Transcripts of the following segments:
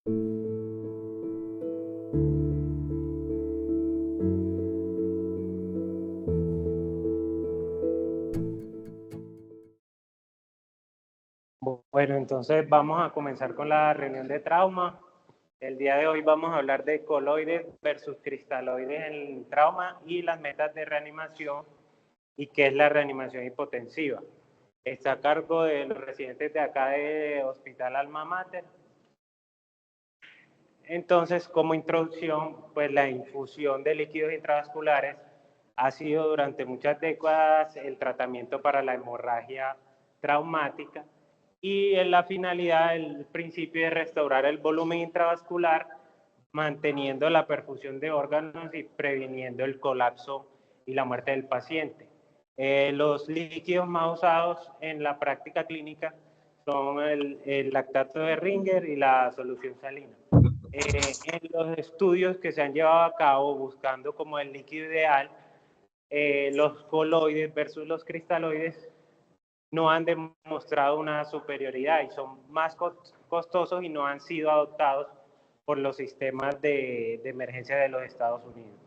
Bueno, entonces vamos a comenzar con la reunión de trauma. El día de hoy vamos a hablar de coloides versus cristaloides en trauma y las metas de reanimación y qué es la reanimación hipotensiva. Está a cargo de los residentes de acá de Hospital Alma Mater. Entonces, como introducción, pues la infusión de líquidos intravasculares ha sido durante muchas décadas el tratamiento para la hemorragia traumática y en la finalidad, el principio de restaurar el volumen intravascular, manteniendo la perfusión de órganos y previniendo el colapso y la muerte del paciente. Los líquidos más usados en la práctica clínica son el lactato de Ringer y la solución salina. En los estudios que se han llevado a cabo buscando como el líquido ideal, los coloides versus los cristaloides no han demostrado una superioridad y son más costosos y no han sido adoptados por los sistemas de emergencia de los Estados Unidos.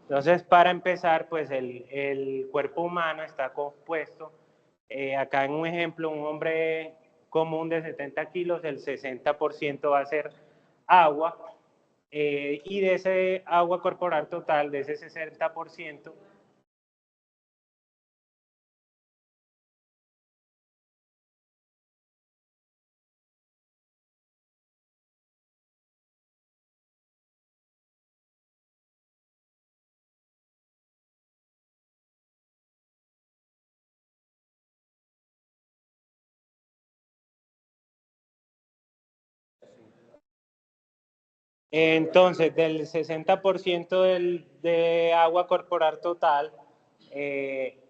Entonces, para empezar, pues el cuerpo humano está compuesto, acá en un ejemplo, un hombre común de 70 kilos, el 60% va a ser agua, y de ese agua corporal total, de ese 60%, entonces, del 60% de agua corporal total,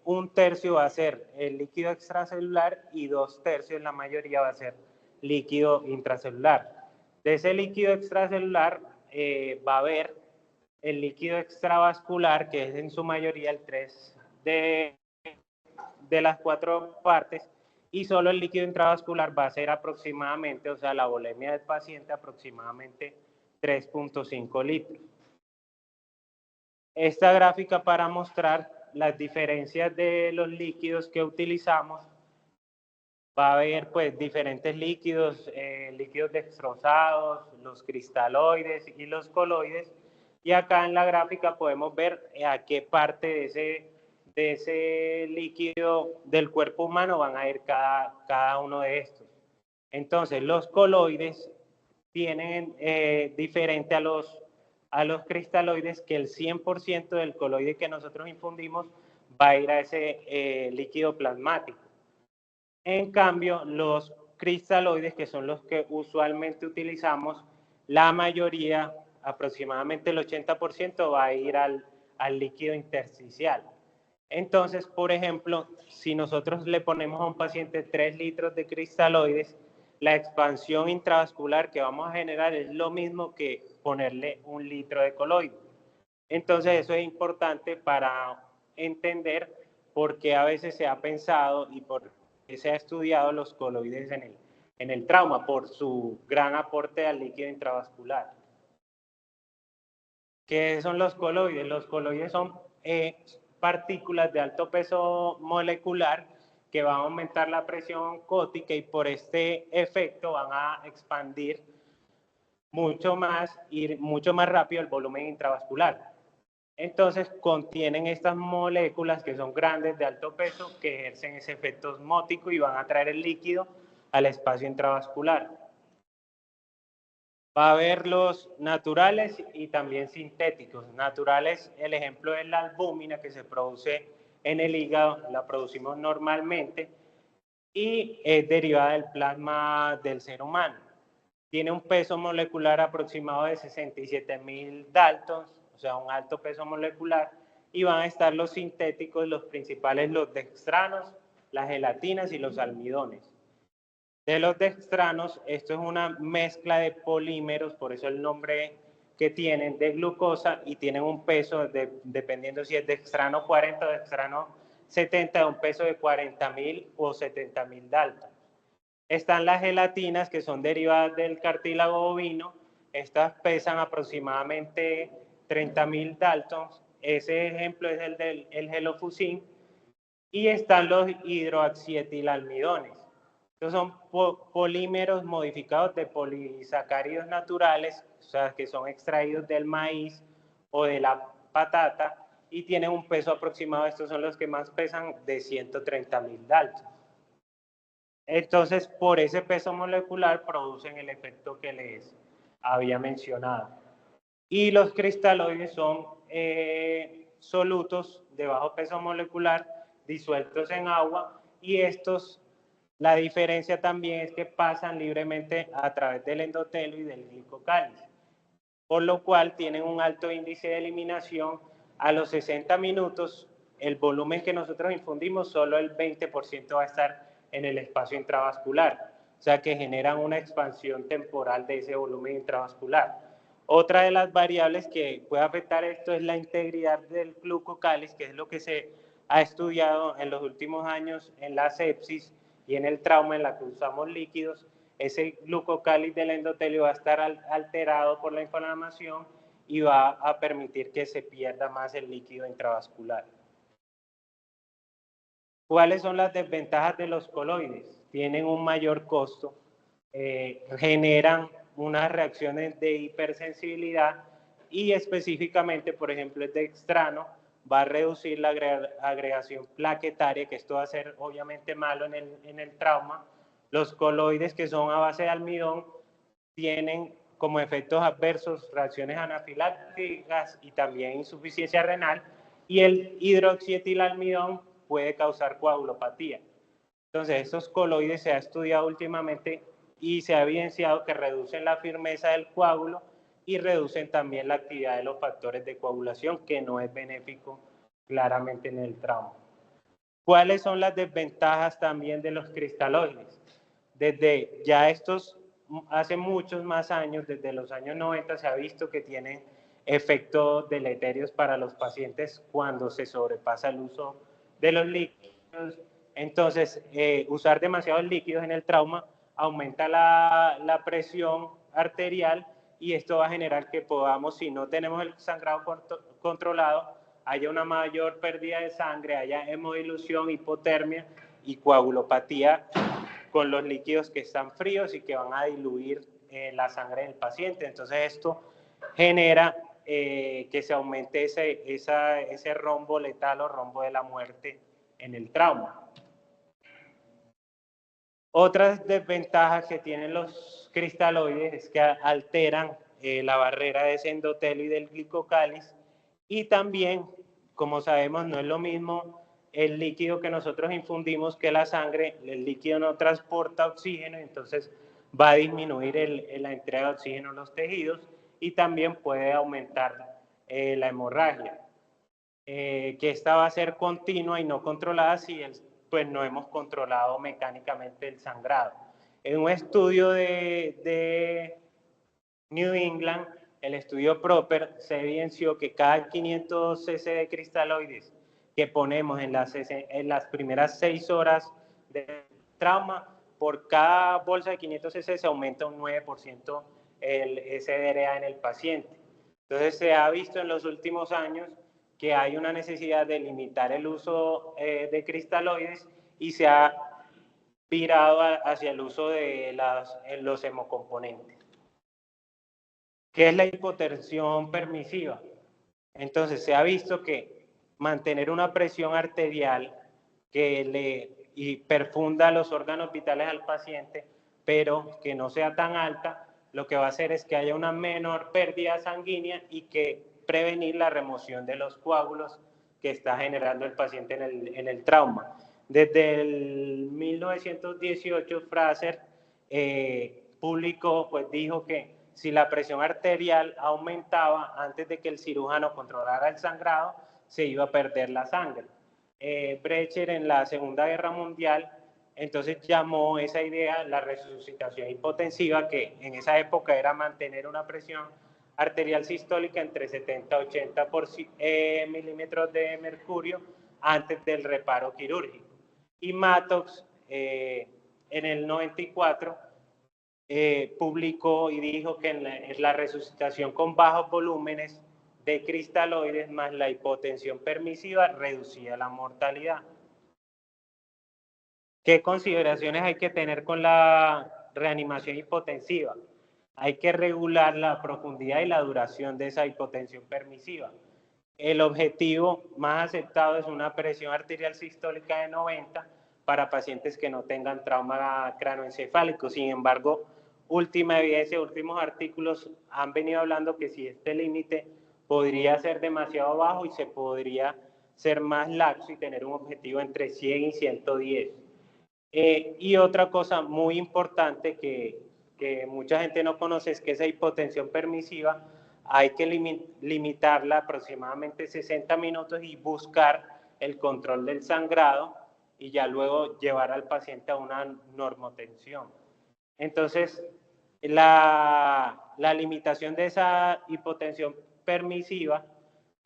un tercio va a ser el líquido extracelular y 2/3, la mayoría, va a ser líquido intracelular. De ese líquido extracelular va a haber el líquido extravascular, que es en su mayoría el 3 de las 4 partes, y solo el líquido intravascular va a ser aproximadamente, o sea, la volemia del paciente aproximadamente 3.5 litros. Esta gráfica para mostrar las diferencias de los líquidos que utilizamos. Va a haber pues diferentes líquidos, líquidos dextrosados, los cristaloides y los coloides. Y acá en la gráfica podemos ver a qué parte de ese líquido del cuerpo humano van a ir cada uno de estos. Entonces, los coloides tienen diferente a los cristaloides, que el 100% del coloide que nosotros infundimos va a ir a ese líquido plasmático. En cambio, los cristaloides, que son los que usualmente utilizamos, la mayoría, aproximadamente el 80%, va a ir al líquido intersticial. Entonces, por ejemplo, si nosotros le ponemos a un paciente 3 litros de cristaloides, la expansión intravascular que vamos a generar es lo mismo que ponerle 1 litro de coloide. Entonces, eso es importante para entender por qué a veces se ha pensado y por qué se ha estudiado los coloides en el trauma, por su gran aporte al líquido intravascular. ¿Qué son los coloides? Los coloides son partículas de alto peso molecular que van a aumentar la presión oncótica y por este efecto van a expandir mucho más rápido el volumen intravascular. Entonces contienen estas moléculas que son grandes, de alto peso, que ejercen ese efecto osmótico y van a traer el líquido al espacio intravascular. Va a haber los naturales y también sintéticos. Naturales, el ejemplo es la albúmina que se produce en el hígado, la producimos normalmente y es derivada del plasma del ser humano. Tiene un peso molecular aproximado de 67.000 daltons, o sea, un alto peso molecular, y van a estar los sintéticos, los principales, los dextranos, las gelatinas y los almidones. De los dextranos, esto es una mezcla de polímeros, por eso el nombre que tienen, de glucosa, y tienen un peso, dependiendo si es dextrano 40 o dextrano 70, de un peso de 40.000 o 70.000 daltons. Están las gelatinas, que son derivadas del cartílago bovino. Estas pesan aproximadamente 30.000 Daltons. Ese ejemplo es el del gelofuscin. Y están los hidroxietilalmidones. Estos son polímeros modificados de polisacáridos naturales, o sea, que son extraídos del maíz o de la patata, y tienen un peso aproximado, estos son los que más pesan, de 130.000 Daltons. Entonces, por ese peso molecular producen el efecto que les había mencionado. Y los cristaloides son solutos de bajo peso molecular disueltos en agua, y estos, la diferencia también es que pasan libremente a través del endotelio y del glicocálice, por lo cual tienen un alto índice de eliminación. A los 60 minutos, el volumen que nosotros infundimos, solo el 20% va a estar en el espacio intravascular, o sea que generan una expansión temporal de ese volumen intravascular. Otra de las variables que puede afectar esto es la integridad del glucocálice, que es lo que se ha estudiado en los últimos años en la sepsis y en el trauma, en la que usamos líquidos. Ese glucocálice del endotelio va a estar alterado por la inflamación y va a permitir que se pierda más el líquido intravascular. ¿Cuáles son las desventajas de los coloides? Tienen un mayor costo, generan unas reacciones de hipersensibilidad, y específicamente, por ejemplo, el dextrano va a reducir la agregación plaquetaria, que esto va a ser obviamente malo en el trauma. Los coloides, que son a base de almidón, tienen como efectos adversos reacciones anafilácticas y también insuficiencia renal, y el hidroxietilalmidón puede causar coagulopatía. Entonces, estos coloides se ha estudiado últimamente y se ha evidenciado que reducen la firmeza del coágulo y reducen también la actividad de los factores de coagulación, que no es benéfico claramente en el trauma. ¿Cuáles son las desventajas también de los cristaloides? Desde ya estos, hace muchos más años, desde los años 90, se ha visto que tienen efectos deleterios para los pacientes cuando se sobrepasa el uso de los líquidos. Entonces, usar demasiados líquidos en el trauma aumenta la presión arterial, y esto va a generar que podamos, si no tenemos el sangrado controlado, haya una mayor pérdida de sangre, haya hemodilución, hipotermia y coagulopatía con los líquidos que están fríos y que van a diluir la sangre del paciente. Entonces esto genera que se aumente ese rombo letal o rombo de la muerte en el trauma. Otras desventajas que tienen los cristaloides es que alteran la barrera de ese endotelio y del glicocálice, y también, como sabemos, no es lo mismo el líquido que nosotros infundimos que la sangre. El líquido no transporta oxígeno, entonces va a disminuir la entrega de oxígeno a los tejidos, y también puede aumentar la hemorragia, que esta va a ser continua y no controlada si pues no hemos controlado mecánicamente el sangrado. En un estudio de New England, el estudio Proper, se evidenció que cada 500 cc de cristaloides que ponemos en las primeras 6 horas de trauma, por cada bolsa de 500 cc se aumenta un 9% el SDRA en el paciente. Entonces se ha visto en los últimos años que hay una necesidad de limitar el uso de cristaloides, y se ha virado hacia el uso de los hemocomponentes. ¿Qué es la hipotensión permisiva? Entonces se ha visto que mantener una presión arterial que perfunda los órganos vitales al paciente, pero que no sea tan alta, lo que va a hacer es que haya una menor pérdida sanguínea y que prevenir la remoción de los coágulos que está generando el paciente en el trauma. Desde el 1918, Fraser publicó, pues dijo que si la presión arterial aumentaba antes de que el cirujano controlara el sangrado, se iba a perder la sangre. Brecher, en la Segunda Guerra Mundial, entonces llamó esa idea la resucitación hipotensiva, que en esa época era mantener una presión arterial sistólica entre 70 y 80 milímetros de mercurio antes del reparo quirúrgico. Y Mattox en el 94 publicó y dijo que en la resucitación con bajos volúmenes de cristaloides más la hipotensión permisiva reducía la mortalidad. ¿Qué consideraciones hay que tener con la reanimación hipotensiva? Hay que regular la profundidad y la duración de esa hipotensión permisiva. El objetivo más aceptado es una presión arterial sistólica de 90 para pacientes que no tengan trauma cráneoencefálico. Sin embargo, última evidencia, últimos artículos han venido hablando que si este límite podría ser demasiado bajo y se podría ser más laxo y tener un objetivo entre 100 y 110. Y otra cosa muy importante que mucha gente no conoce es que esa hipotensión permisiva hay que limitarla aproximadamente 60 minutos y buscar el control del sangrado y ya luego llevar al paciente a una normotensión. Entonces, la limitación de esa hipotensión permisiva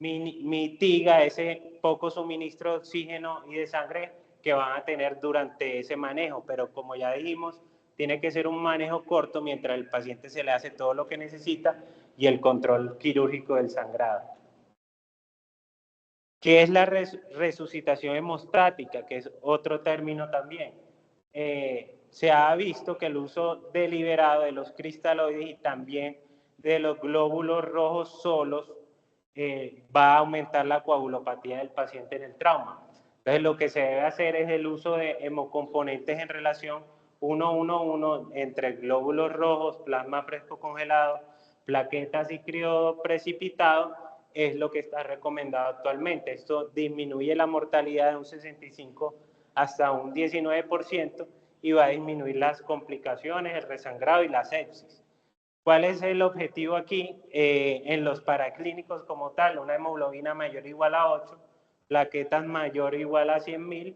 mitiga ese poco suministro de oxígeno y de sangre que van a tener durante ese manejo, pero como ya dijimos, tiene que ser un manejo corto mientras el paciente se le hace todo lo que necesita y el control quirúrgico del sangrado. ¿Qué es la resucitación hemostática? Que es otro término también. Se ha visto que el uso deliberado de los cristaloides y también de los glóbulos rojos solos va a aumentar la coagulopatía del paciente en el trauma. Entonces, lo que se debe hacer es el uso de hemocomponentes en relación 1-1-1 entre glóbulos rojos, plasma fresco congelado, plaquetas y criodo precipitado, es lo que está recomendado actualmente. Esto disminuye la mortalidad de un 65 hasta un 19% y va a disminuir las complicaciones, el resangrado y la sepsis. ¿Cuál es el objetivo aquí? En los paraclínicos como tal, una hemoglobina mayor o igual a 8, plaquetas mayor o igual a 100.000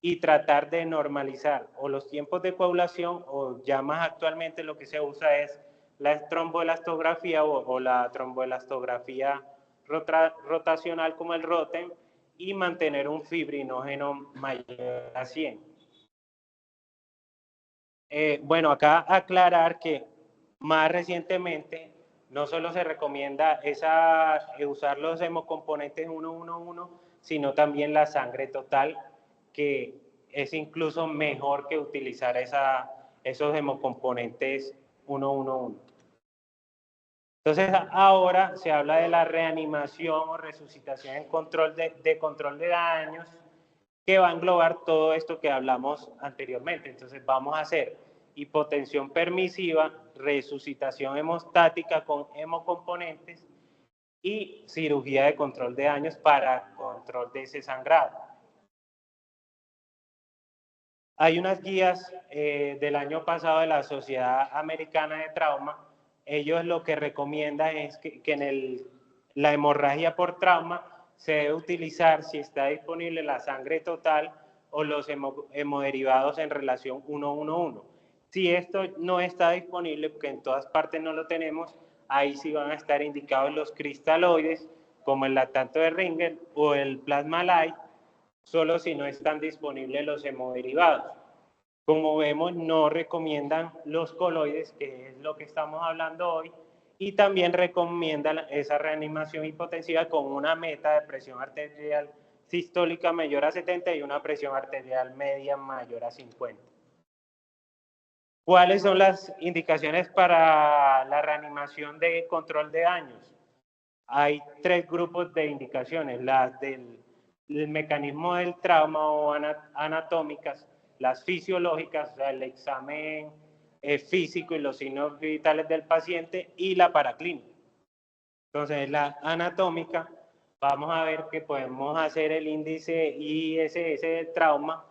y tratar de normalizar o los tiempos de coagulación o ya más actualmente lo que se usa es la tromboelastografía o la tromboelastografía rotacional como el ROTEM y mantener un fibrinógeno mayor a 100. Bueno, acá aclarar que más recientemente no solo se recomienda usar los hemocomponentes 1-1-1, sino también la sangre total, que es incluso mejor que utilizar esos hemocomponentes 1-1-1. Entonces ahora se habla de la reanimación o resucitación en control de daños, que va a englobar todo esto que hablamos anteriormente. Entonces vamos a hacer hipotensión permisiva, resucitación hemostática con hemocomponentes y cirugía de control de daños para control de ese sangrado. Hay unas guías del año pasado de la Sociedad Americana de Trauma. Ellos lo que recomiendan es que en la hemorragia por trauma se debe utilizar, si está disponible, la sangre total o los hemoderivados en relación 1-1-1. Si esto no está disponible, porque en todas partes no lo tenemos, ahí sí van a estar indicados los cristaloides, como el lactato de Ringer o el plasma light, solo si no están disponibles los hemoderivados. Como vemos, no recomiendan los coloides, que es lo que estamos hablando hoy, y también recomiendan esa reanimación hipotensiva con una meta de presión arterial sistólica mayor a 70 y una presión arterial media mayor a 50. ¿Cuáles son las indicaciones para la reanimación de control de daños? Hay 3 grupos de indicaciones, las del mecanismo del trauma o anatómicas, las fisiológicas, o sea, el examen físico y los signos vitales del paciente, y la paraclínica. Entonces, la anatómica, vamos a ver que podemos hacer el índice ISS del trauma.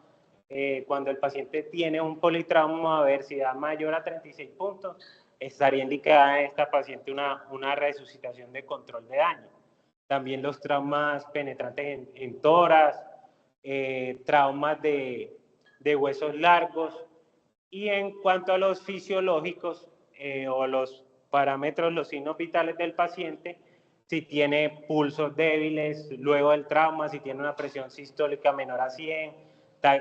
Cuando el paciente tiene un politrauma, vamos a ver si da mayor a 36 puntos, estaría indicada en esta paciente una resucitación de control de daño. También los traumas penetrantes en tórax, traumas de huesos largos. Y en cuanto a los fisiológicos o los parámetros, los signos vitales del paciente, si tiene pulsos débiles luego del trauma, si tiene una presión sistólica menor a 100,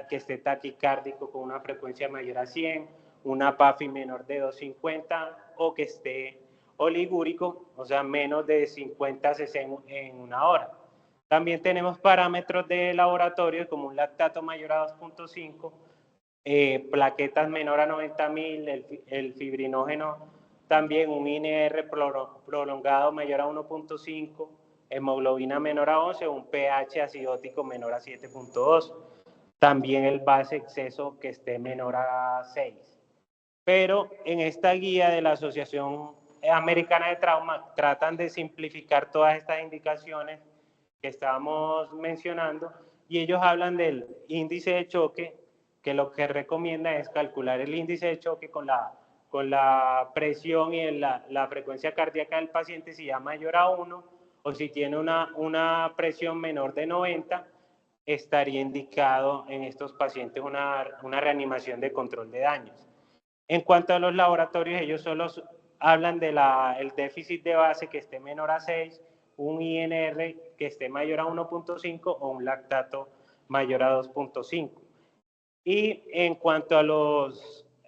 que esté taquicárdico con una frecuencia mayor a 100, una PAFI menor de 250 o que esté oligúrico, o sea, menos de 50 cc en una hora. También tenemos parámetros de laboratorio como un lactato mayor a 2.5, plaquetas menor a 90.000, el fibrinógeno también un INR prolongado mayor a 1.5, hemoglobina menor a 11, un pH acidótico menor a 7.2. También el base exceso que esté menor a 6. Pero en esta guía de la Asociación Americana de Trauma tratan de simplificar todas estas indicaciones que estábamos mencionando y ellos hablan del índice de choque, que lo que recomienda es calcular el índice de choque con la presión y la frecuencia cardíaca del paciente si ya mayor a 1 o si tiene una presión menor de 90, estaría indicado en estos pacientes una reanimación de control de daños. En cuanto a los laboratorios, ellos solo hablan del déficit de base que esté menor a 6, un INR que esté mayor a 1.5 o un lactato mayor a 2.5. Y en cuanto a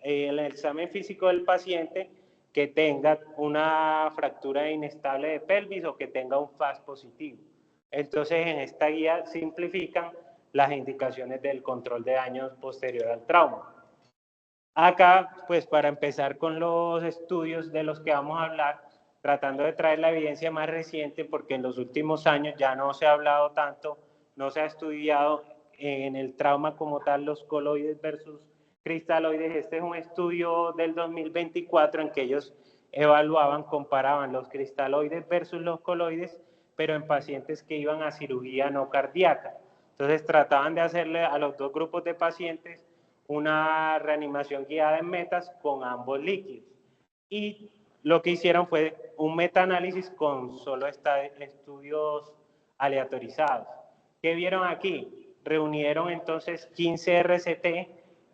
el examen físico del paciente, que tenga una fractura inestable de pelvis o que tenga un FAS positivo. Entonces, en esta guía simplifican las indicaciones del control de daños posterior al trauma. Acá, pues para empezar con los estudios de los que vamos a hablar, tratando de traer la evidencia más reciente, porque en los últimos años ya no se ha hablado tanto, no se ha estudiado en el trauma como tal los coloides versus cristaloides. Este es un estudio del 2024 en que ellos evaluaban, comparaban los cristaloides versus los coloides, pero en pacientes que iban a cirugía no cardíaca. Entonces trataban de hacerle a los dos grupos de pacientes una reanimación guiada en metas con ambos líquidos. Y lo que hicieron fue un metaanálisis con solo estudios aleatorizados. ¿Qué vieron aquí? Reunieron entonces 15 RCT,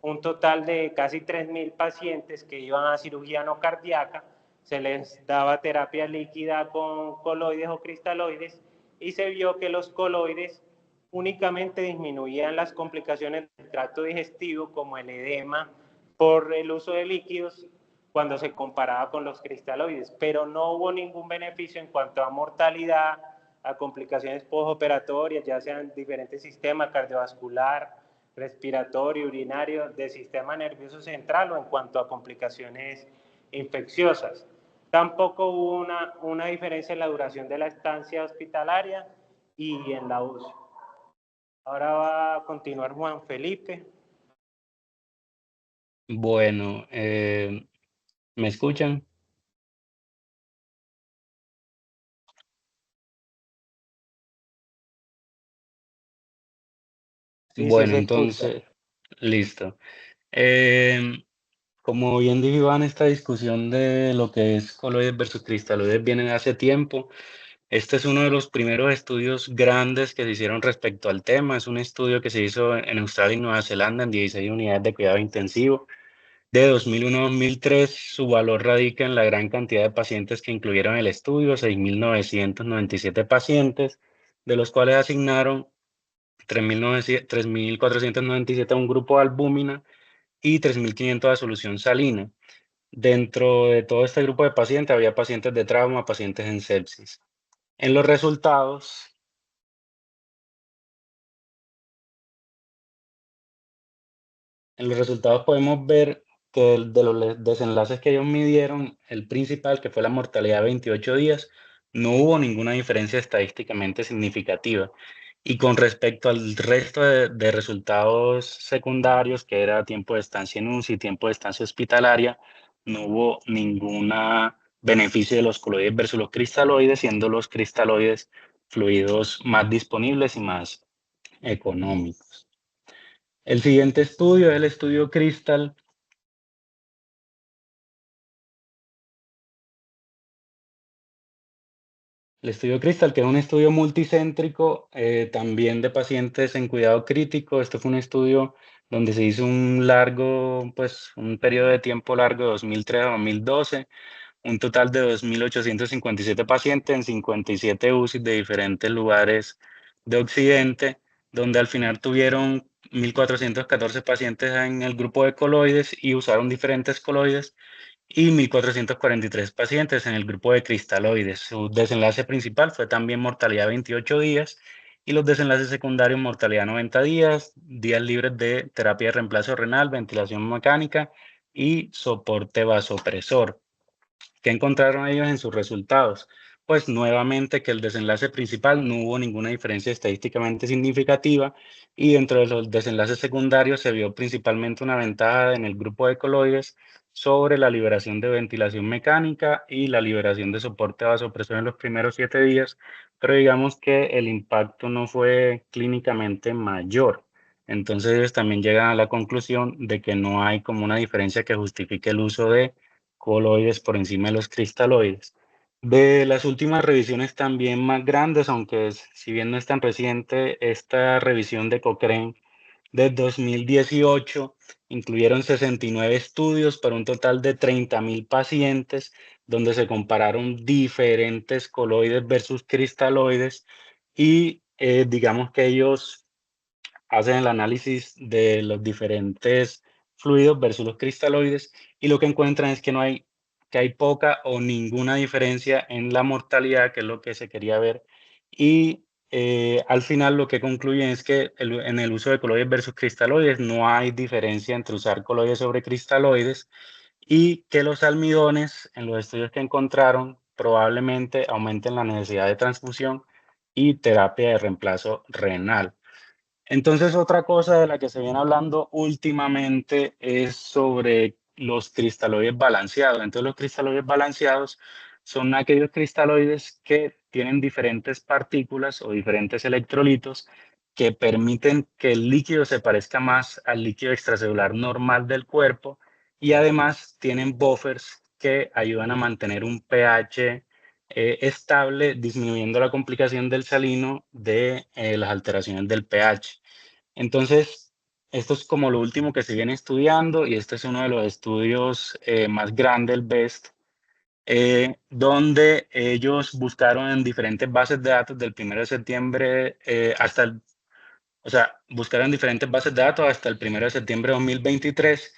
un total de casi 3.000 pacientes que iban a cirugía no cardíaca, se les daba terapia líquida con coloides o cristaloides y se vio que los coloides únicamente disminuían las complicaciones del tracto digestivo como el edema por el uso de líquidos cuando se comparaba con los cristaloides, pero no hubo ningún beneficio en cuanto a mortalidad, a complicaciones postoperatorias, ya sean diferentes sistemas cardiovascular, respiratorio, urinario, del sistema nervioso central o en cuanto a complicaciones infecciosas. Tampoco hubo una diferencia en la duración de la estancia hospitalaria y en la UCI. Ahora va a continuar Juan Felipe. Bueno, ¿me escuchan? Sí, sí, Bueno, se escucha. entonces, listo. Em, Como bien dijo Iván, esta discusión de lo que es coloides versus cristaloides viene de hace tiempo. Este es uno de los primeros estudios grandes que se hicieron respecto al tema. Es un estudio que se hizo en Australia y Nueva Zelanda en 16 unidades de cuidado intensivo. De 2001 a 2003, su valor radica en la gran cantidad de pacientes que incluyeron el estudio, 6.997 pacientes, de los cuales asignaron 3.497 a un grupo de albúmina y 3.500 a solución salina. Dentro de todo este grupo de pacientes había pacientes de trauma, pacientes en sepsis. En los resultados, podemos ver que de los desenlaces que ellos midieron, el principal, que fue la mortalidad de 28 días, no hubo ninguna diferencia estadísticamente significativa. Y con respecto al resto de resultados secundarios, que era tiempo de estancia en UCI y tiempo de estancia hospitalaria, no hubo ningún beneficio de los coloides versus los cristaloides, siendo los cristaloides fluidos más disponibles y más económicos. El siguiente estudio es el estudio Crystal. El estudio Crystal, que es un estudio multicéntrico, también de pacientes en cuidado crítico. Este fue un estudio donde se hizo un periodo de tiempo largo de 2003 a 2012, un total de 2.857 pacientes en 57 UCI de diferentes lugares de Occidente, donde al final tuvieron 1.414 pacientes en el grupo de coloides y usaron diferentes coloides, y 1.443 pacientes en el grupo de cristaloides. Su desenlace principal fue también mortalidad 28 días y los desenlaces secundarios mortalidad 90 días, días libres de terapia de reemplazo renal, ventilación mecánica y soporte vasopresor. ¿Qué encontraron ellos en sus resultados? Pues nuevamente que el desenlace principal no hubo ninguna diferencia estadísticamente significativa, y dentro de los desenlaces secundarios se vio principalmente una ventaja en el grupo de coloides sobre la liberación de ventilación mecánica y la liberación de soporte vasopresor en los primeros 7 días, pero digamos que el impacto no fue clínicamente mayor. Entonces ellos también llegan a la conclusión de que no hay como una diferencia que justifique el uso de coloides por encima de los cristaloides. De las últimas revisiones también más grandes, aunque si bien no es tan reciente, esta revisión de Cochrane de 2018 incluyeron 69 estudios para un total de 30.000 pacientes, donde se compararon diferentes coloides versus cristaloides, y digamos que ellos hacen el análisis de los diferentes fluidos versus los cristaloides, y lo que encuentran es que hay poca o ninguna diferencia en la mortalidad, que es lo que se quería ver. Y al final lo que concluyen es que en el uso de coloides versus cristaloides no hay diferencia entre usar coloides sobre cristaloides, y que los almidones, en los estudios que encontraron, probablemente aumenten la necesidad de transfusión y terapia de reemplazo renal. Entonces, otra cosa de la que se viene hablando últimamente es sobre los cristaloides balanceados. Entonces, los cristaloides balanceados son aquellos cristaloides que tienen diferentes partículas o diferentes electrolitos que permiten que el líquido se parezca más al líquido extracelular normal del cuerpo, y además tienen buffers que ayudan a mantener un pH estable, disminuyendo la complicación del salino de las alteraciones del pH. Entonces, esto es como lo último que se viene estudiando, y este es uno de los estudios más grandes, el BEST, donde ellos buscaron en diferentes bases de datos del 1 de septiembre o sea, buscaron diferentes bases de datos hasta el 1 de septiembre de 2023,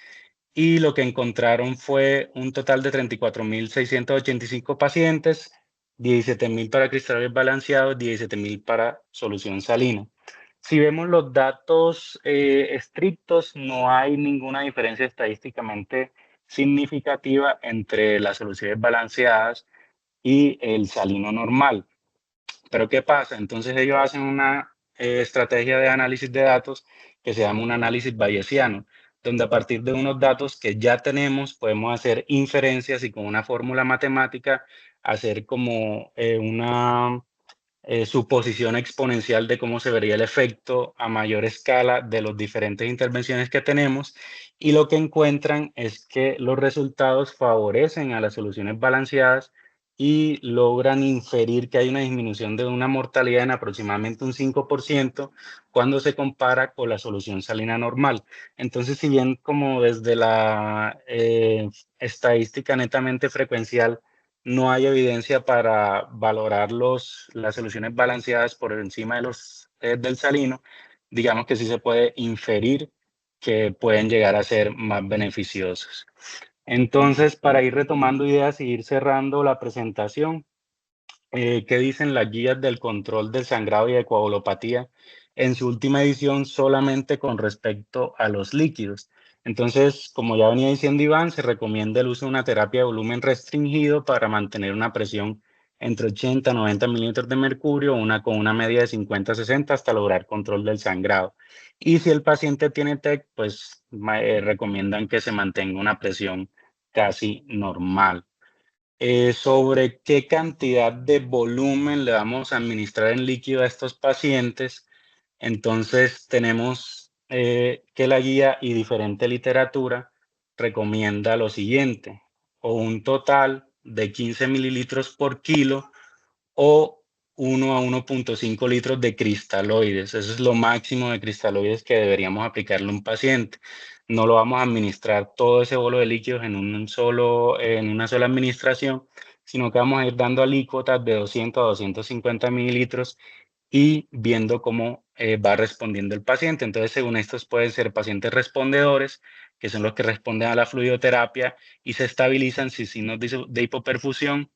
y lo que encontraron fue un total de 34.685 pacientes, 17.000 para cristales balanceados, 17.000 para solución salina. Si vemos los datos estrictos, no hay ninguna diferencia estadísticamente significativa entre las soluciones balanceadas y el salino normal. Pero ¿qué pasa? Entonces ellos hacen una estrategia de análisis de datos que se llama un análisis bayesiano, donde a partir de unos datos que ya tenemos podemos hacer inferencias y con una fórmula matemática hacer como una suposición exponencial de cómo se vería el efecto a mayor escala de las diferentes intervenciones que tenemos, y lo que encuentran es que los resultados favorecen a las soluciones balanceadas y logran inferir que hay una disminución de una mortalidad en aproximadamente un 5% cuando se compara con la solución salina normal. Entonces, si bien como desde la estadística netamente frecuencial no hay evidencia para valorar las soluciones balanceadas por encima de del salino, digamos que sí se puede inferir que pueden llegar a ser más beneficiosos. Entonces, para ir retomando ideas y ir cerrando la presentación, ¿qué dicen las guías del control del sangrado y de coagulopatía en su última edición solamente con respecto a los líquidos? Entonces, como ya venía diciendo Iván, se recomienda el uso de una terapia de volumen restringido para mantener una presión entre 80 y 90 mililitros de mercurio, con una media de 50 a 60 hasta lograr control del sangrado. Y si el paciente tiene TEC, pues recomiendan que se mantenga una presión casi normal. Sobre qué cantidad de volumen le vamos a administrar en líquido a estos pacientes. Entonces tenemos que la guía y diferente literatura recomienda lo siguiente: o un total de 15 mililitros por kilo, o 1 a 1.5 litros de cristaloides. Eso es lo máximo de cristaloides que deberíamos aplicarle a un paciente. No lo vamos a administrar todo ese bolo de líquidos en una sola administración, sino que vamos a ir dando alícuotas de 200 a 250 mililitros y viendo cómo va respondiendo el paciente. Entonces, según estos pueden ser pacientes respondedores, que son los que responden a la fluidoterapia y se estabilizan sin signos de hipoperfusión.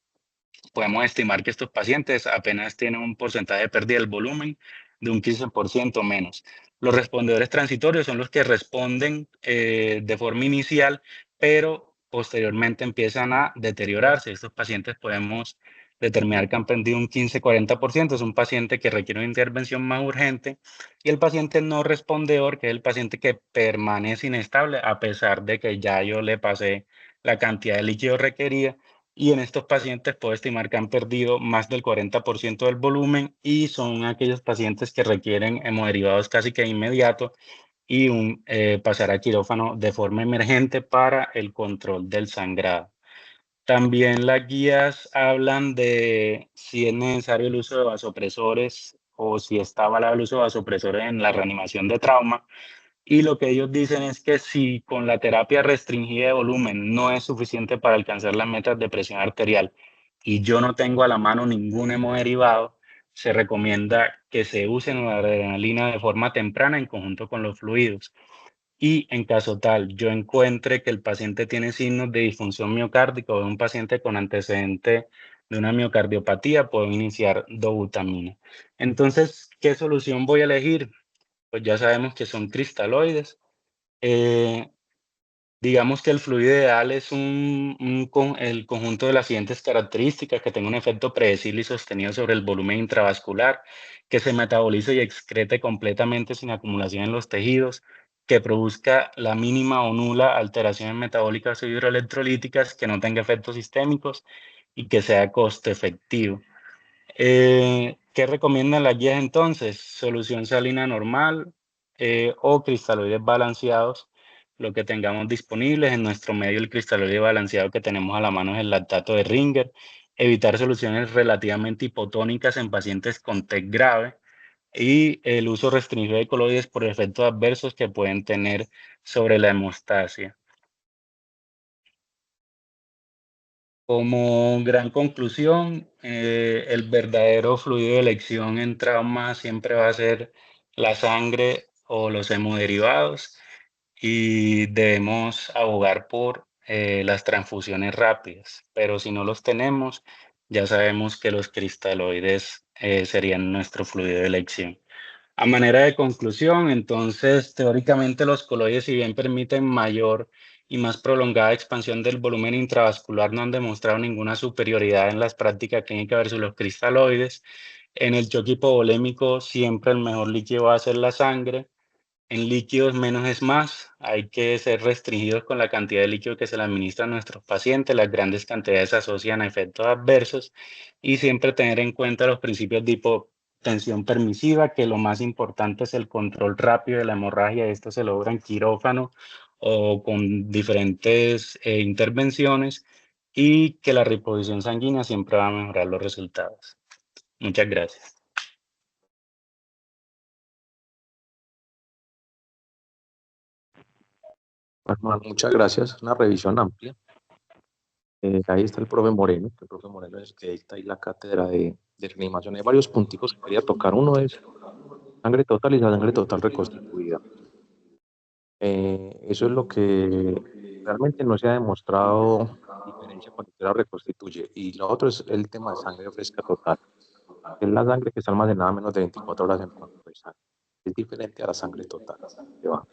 Podemos estimar que estos pacientes apenas tienen un porcentaje de pérdida del volumen de un 15% menos. Los respondedores transitorios son los que responden de forma inicial, pero posteriormente empiezan a deteriorarse. Estos pacientes podemos determinar que han perdido un 15-40%. Es un paciente que requiere una intervención más urgente. Y el paciente no respondedor, que es el paciente que permanece inestable a pesar de que ya yo le pasé la cantidad de líquido requerida. Y en estos pacientes puedo estimar que han perdido más del 40% del volumen y son aquellos pacientes que requieren hemoderivados casi que inmediato y pasar a quirófano de forma emergente para el control del sangrado. También las guías hablan de si es necesario el uso de vasopresores o si está avalado el uso de vasopresores en la reanimación de trauma. Y lo que ellos dicen es que si con la terapia restringida de volumen no es suficiente para alcanzar las metas de presión arterial y yo no tengo a la mano ningún hemoderivado, se recomienda que se use la adrenalina de forma temprana en conjunto con los fluidos. Y en caso tal, yo encuentre que el paciente tiene signos de disfunción miocárdica o de un paciente con antecedente de una miocardiopatía, puedo iniciar dobutamina. Entonces, ¿qué solución voy a elegir? Pues ya sabemos que son cristaloides. Eh, digamos que el fluido ideal es el conjunto de las siguientes características: que tenga un efecto predecible y sostenido sobre el volumen intravascular, que se metabolice y excrete completamente sin acumulación en los tejidos, que produzca la mínima o nula alteraciones metabólicas o hidroelectrolíticas, que no tenga efectos sistémicos y que sea costo efectivo. ¿Qué recomiendan las guías entonces? Solución salina normal o cristaloides balanceados, lo que tengamos disponibles. En nuestro medio el cristaloide balanceado que tenemos a la mano es el lactato de Ringer. Evitar soluciones relativamente hipotónicas en pacientes con TEC grave y el uso restringido de coloides por efectos adversos que pueden tener sobre la hemostasia. Como gran conclusión, el verdadero fluido de elección en trauma siempre va a ser la sangre o los hemoderivados y debemos abogar por las transfusiones rápidas, pero si no los tenemos, ya sabemos que los cristaloides serían nuestro fluido de elección. A manera de conclusión, entonces, teóricamente los coloides, si bien permiten mayor y más prolongada expansión del volumen intravascular, no han demostrado ninguna superioridad en las prácticas clínicas versus los cristaloides. En el choque hipovolémico, siempre el mejor líquido va a ser la sangre. En líquidos menos es más, hay que ser restringidos con la cantidad de líquido que se le administra a nuestros pacientes, las grandes cantidades se asocian a efectos adversos y siempre tener en cuenta los principios de hipotensión permisiva, que lo más importante es el control rápido de la hemorragia. Esto se logra en quirófano o con diferentes intervenciones, y que la reposición sanguínea siempre va a mejorar los resultados. Muchas gracias. Bueno, muchas gracias. Una revisión amplia. Ahí está el profe Moreno, que el profe Moreno es el que dicta ahí la cátedra de reanimación. Hay varios punticos que quería tocar. Uno es sangre total y la sangre total reconstituida. Eso es lo que realmente no se ha demostrado diferencia cuando usted la reconstituye. Y lo otro es el tema de sangre fresca total, que es la sangre que está almacenada menos de 24 horas en el banco de sangre. Es diferente a la sangre total. ¿Va?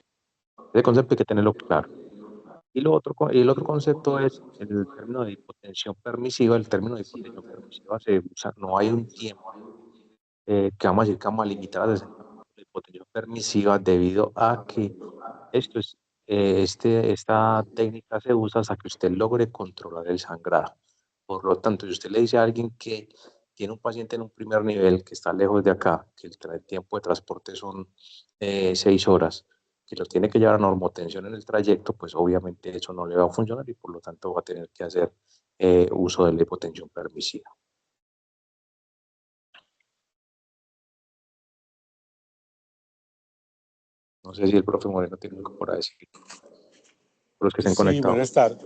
Ese concepto hay que tenerlo claro. Y el otro concepto es el término de hipotensión permisiva. El término de hipotensión permisiva se usa, no hay un tiempo que vamos a decir que vamos a limitar a 60 minutos de hipotensión permisiva, debido a que esta técnica se usa hasta que usted logre controlar el sangrado. Por lo tanto, si usted le dice a alguien que tiene un paciente en un primer nivel que está lejos de acá, que el tiempo de transporte son 6 horas, que lo tiene que llevar a normotensión en el trayecto, pues obviamente eso no le va a funcionar y por lo tanto va a tener que hacer uso de la hipotensión permisiva. No sé si el profe Moreno tiene algo por decir, por los que se han conectado. Sí, buenas tardes.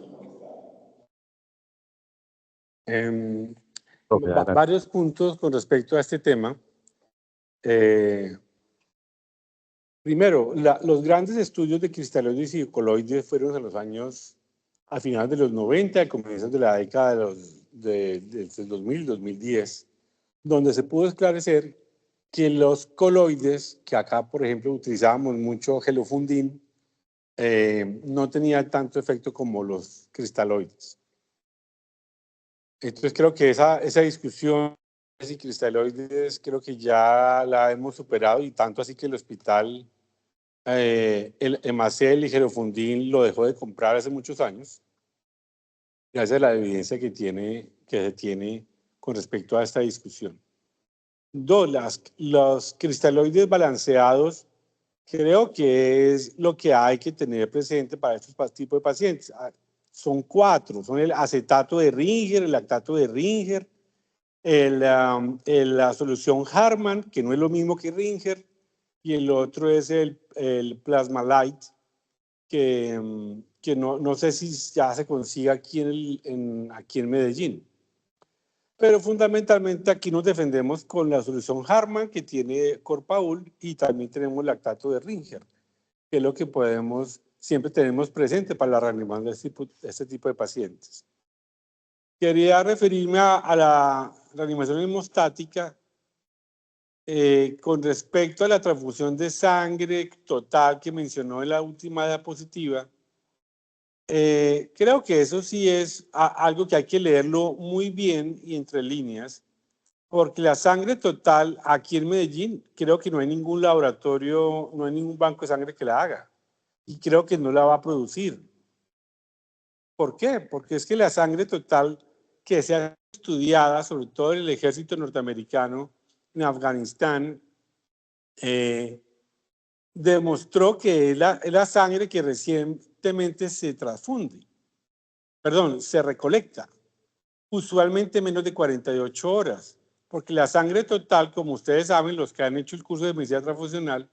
Profe, Varios puntos con respecto a este tema. Primero, los grandes estudios de cristaloides y coloides fueron a finales de los 90, a comienzos de la década del 2000, 2010, donde se pudo esclarecer que los coloides, que acá, por ejemplo, utilizábamos mucho gelofundín, no tenían tanto efecto como los cristaloides. Entonces creo que esa discusión de cristaloides creo que ya la hemos superado, y tanto así que el hospital, el Hemacel y Gelofundín lo dejó de comprar hace muchos años, gracias a la evidencia que se tiene con respecto a esta discusión. Dos, los cristaloides balanceados creo que es lo que hay que tener presente para estos tipos de pacientes. Son 4, son el acetato de Ringer, el lactato de Ringer, la solución Harman, que no es lo mismo que Ringer, y el otro es el Plasma Light, que no sé si ya se consigue aquí en Medellín. Pero fundamentalmente aquí nos defendemos con la solución Harman, que tiene Corpaul, y también tenemos lactato de Ringer, que es lo que siempre tenemos presente para la reanimación de este tipo de pacientes. Quería referirme a la reanimación hemostática con respecto a la transfusión de sangre total que mencionó en la última diapositiva. Creo que eso sí es algo que hay que leerlo muy bien y entre líneas, porque la sangre total aquí en Medellín, creo que no hay ningún laboratorio, no hay ningún banco de sangre que la haga, y creo que no la va a producir. ¿Por qué? Porque es que la sangre total que se ha estudiada, sobre todo en el ejército norteamericano, en Afganistán, demostró que es la sangre que recientemente se recolecta, usualmente menos de 48 horas, porque la sangre total, como ustedes saben, los que han hecho el curso de medicina transfusional,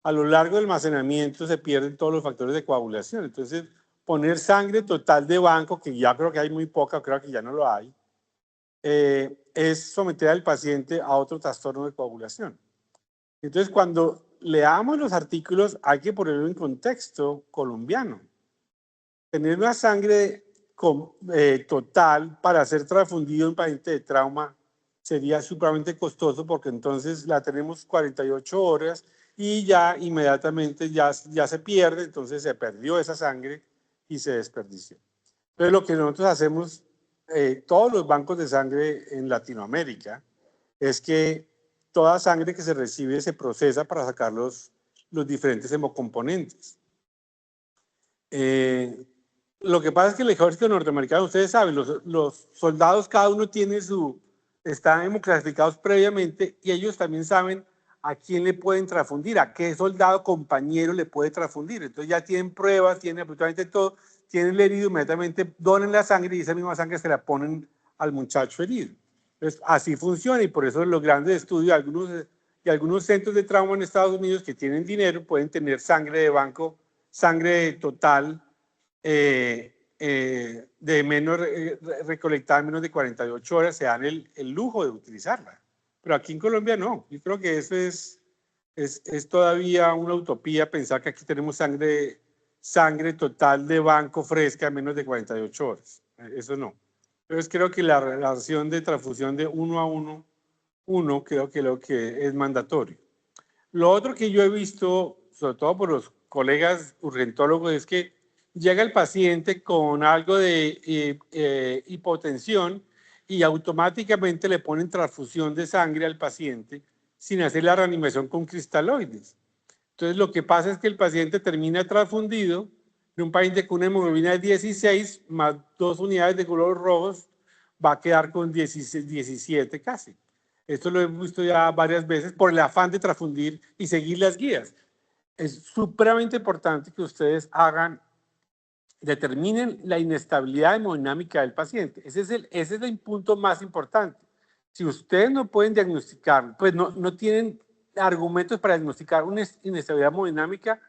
a lo largo del almacenamiento se pierden todos los factores de coagulación. Entonces, poner sangre total de banco, que ya creo que hay muy poca, creo que ya no lo hay, es someter al paciente a otro trastorno de coagulación. Entonces, cuando leamos los artículos, hay que ponerlo en contexto colombiano. Tener una sangre total para ser transfundido en paciente de trauma sería supremamente costoso, porque entonces la tenemos 48 horas y ya inmediatamente ya se pierde, entonces se perdió esa sangre y se desperdició. Entonces lo que nosotros hacemos, todos los bancos de sangre en Latinoamérica, es que toda sangre que se recibe se procesa para sacar los diferentes hemocomponentes. Lo que pasa es que el ejército norteamericano, ustedes saben, los soldados, cada uno tiene están hemoclasificados previamente, y ellos también saben a quién le pueden transfundir, a qué soldado compañero le puede transfundir. Entonces ya tienen pruebas, tienen absolutamente todo, tienen el herido, inmediatamente donen la sangre y esa misma sangre se la ponen al muchacho herido. Entonces así funciona, y por eso los grandes estudios y algunos centros de trauma en Estados Unidos que tienen dinero pueden tener sangre de banco, sangre total, de recolectada en menos de 48 horas, se dan el lujo de utilizarla. Pero aquí en Colombia no. Yo creo que eso es todavía una utopía, pensar que aquí tenemos sangre total de banco fresca en menos de 48 horas. Eso no. Entonces creo que la relación de transfusión de 1 a 1 creo que lo que es mandatorio. Lo otro que yo he visto, sobre todo por los colegas urgentólogos, es que llega el paciente con algo de hipotensión y automáticamente le ponen transfusión de sangre al paciente sin hacer la reanimación con cristaloides. Entonces lo que pasa es que el paciente termina transfundido de un paciente con una hemoglobina de 16 más 2 unidades de glóbulos rojos, va a quedar con 17 casi. Esto lo hemos visto ya varias veces por el afán de transfundir y seguir las guías. Es supremamente importante que ustedes determinen la inestabilidad hemodinámica del paciente. Ese es el punto más importante. Si ustedes no pueden diagnosticar, pues no tienen argumentos para diagnosticar una inestabilidad hemodinámica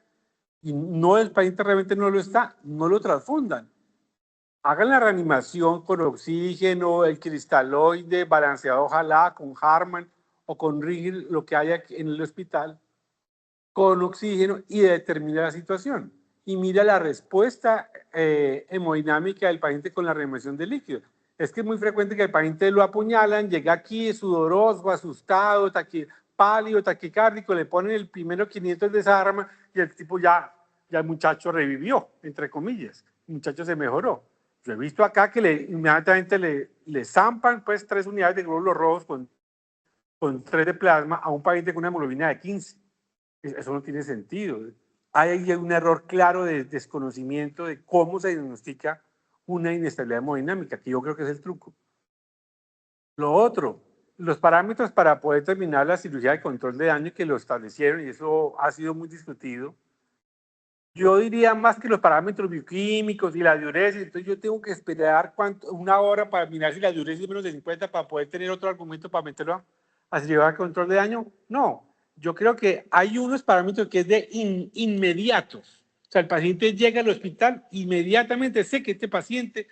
y el paciente realmente no lo está, no lo transfundan. Hagan la reanimación con oxígeno, el cristaloide balanceado, ojalá con Harman o con Ringer, lo que haya en el hospital, con oxígeno y determina la situación. Y mira la respuesta hemodinámica del paciente con la reanimación de líquido. Es que es muy frecuente que el paciente lo apuñalan, llega aquí sudoroso, asustado, pálido, taquicárdico, le ponen el primero 500 de desarma y el tipo ya el muchacho revivió, entre comillas. El muchacho se mejoró. Yo he visto acá que inmediatamente le zampan pues 3 unidades de glóbulos rojos con 3 de plasma a un paciente con una hemoglobina de 15. Eso no tiene sentido. Hay un error claro de desconocimiento de cómo se diagnostica una inestabilidad hemodinámica, que yo creo que es el truco. Lo otro, los parámetros para poder terminar la cirugía de control de daño que lo establecieron, y eso ha sido muy discutido. Yo diría más que los parámetros bioquímicos y la diuresis, entonces yo tengo que esperar una hora para mirar si la diuresis es menos de 50 para poder tener otro argumento para meterlo a cirugía de control de daño. No, yo creo que hay unos parámetros que es de inmediatos. O sea, el paciente llega al hospital, inmediatamente sé que este paciente,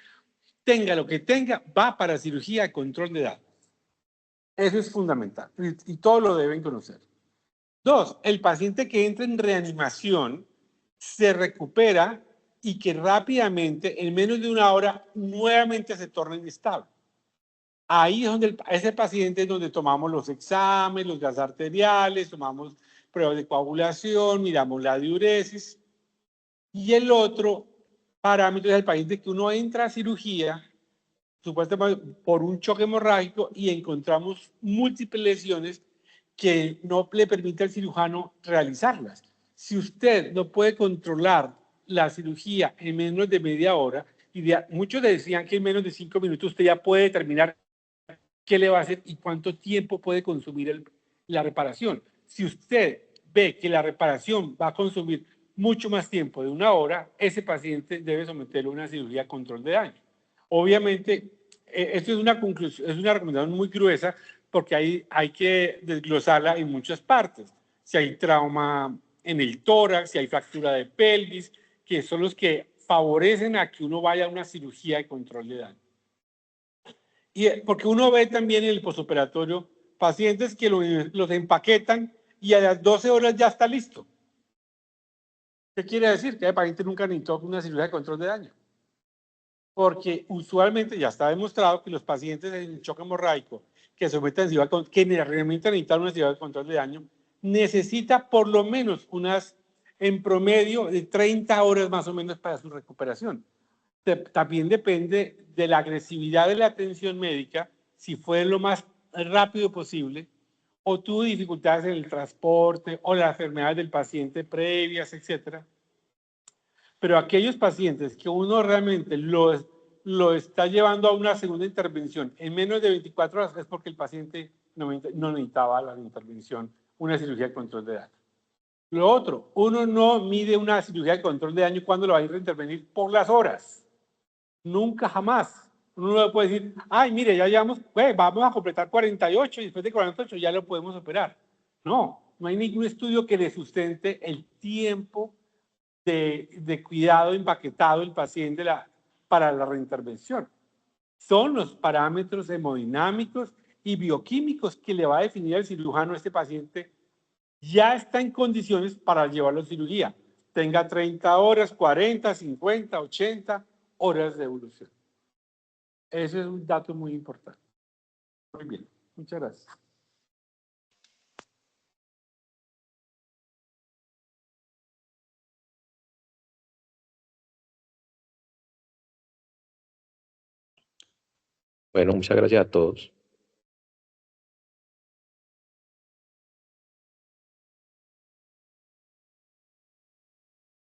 tenga lo que tenga, va para cirugía de control de daño. Eso es fundamental y todos lo deben conocer. 2, el paciente que entra en reanimación se recupera y que rápidamente, en menos de una hora, nuevamente se torna inestable. Ahí es donde ese paciente es donde tomamos los exámenes, los gases arteriales, tomamos pruebas de coagulación, miramos la diuresis. Y el otro parámetro es el paciente que uno entra a cirugía, supuestamente por un choque hemorrágico, y encontramos múltiples lesiones que no le permite al cirujano realizarlas. Si usted no puede controlar la cirugía en menos de media hora, y muchos decían que en menos de 5 minutos usted ya puede determinar qué le va a hacer y cuánto tiempo puede consumir la reparación. Si usted ve que la reparación va a consumir mucho más tiempo de una hora, ese paciente debe someterlo a una cirugía de control de daño. Obviamente, esto es una conclusión, es una recomendación muy gruesa porque hay que desglosarla en muchas partes. Si hay trauma en el tórax, si hay fractura de pelvis, que son los que favorecen a que uno vaya a una cirugía de control de daño. Y porque uno ve también en el postoperatorio pacientes que los empaquetan y a las 12 horas ya está listo. ¿Qué quiere decir? Que el paciente nunca necesitó una cirugía de control de daño. Porque usualmente ya está demostrado que los pacientes en choque hemorrágico que someten a cirugía, que realmente necesitan una cirugía de control de daño, necesita por lo menos en promedio de 30 horas más o menos para su recuperación. También depende de la agresividad de la atención médica, si fue lo más rápido posible, o tuvo dificultades en el transporte, o las enfermedades del paciente previas, etc. Pero aquellos pacientes que uno realmente lo está llevando a una segunda intervención en menos de 24 horas es porque el paciente no necesitaba la intervención, una cirugía de control de daño. Lo otro, uno no mide una cirugía de control de daño cuando lo va a intervenir por las horas. Nunca jamás. Uno no puede decir, ay, mire, ya llevamos, vamos a completar 48 y después de 48 ya lo podemos operar. No hay ningún estudio que le sustente el tiempo de cuidado empaquetado del paciente para la reintervención. Son los parámetros hemodinámicos y bioquímicos que le va a definir el cirujano a este paciente. Ya está en condiciones para llevarlo a cirugía. Tenga 30 horas, 40, 50, 80 horas de evolución. Ese es un dato muy importante. Muy bien, muchas gracias. Bueno, muchas gracias a todos.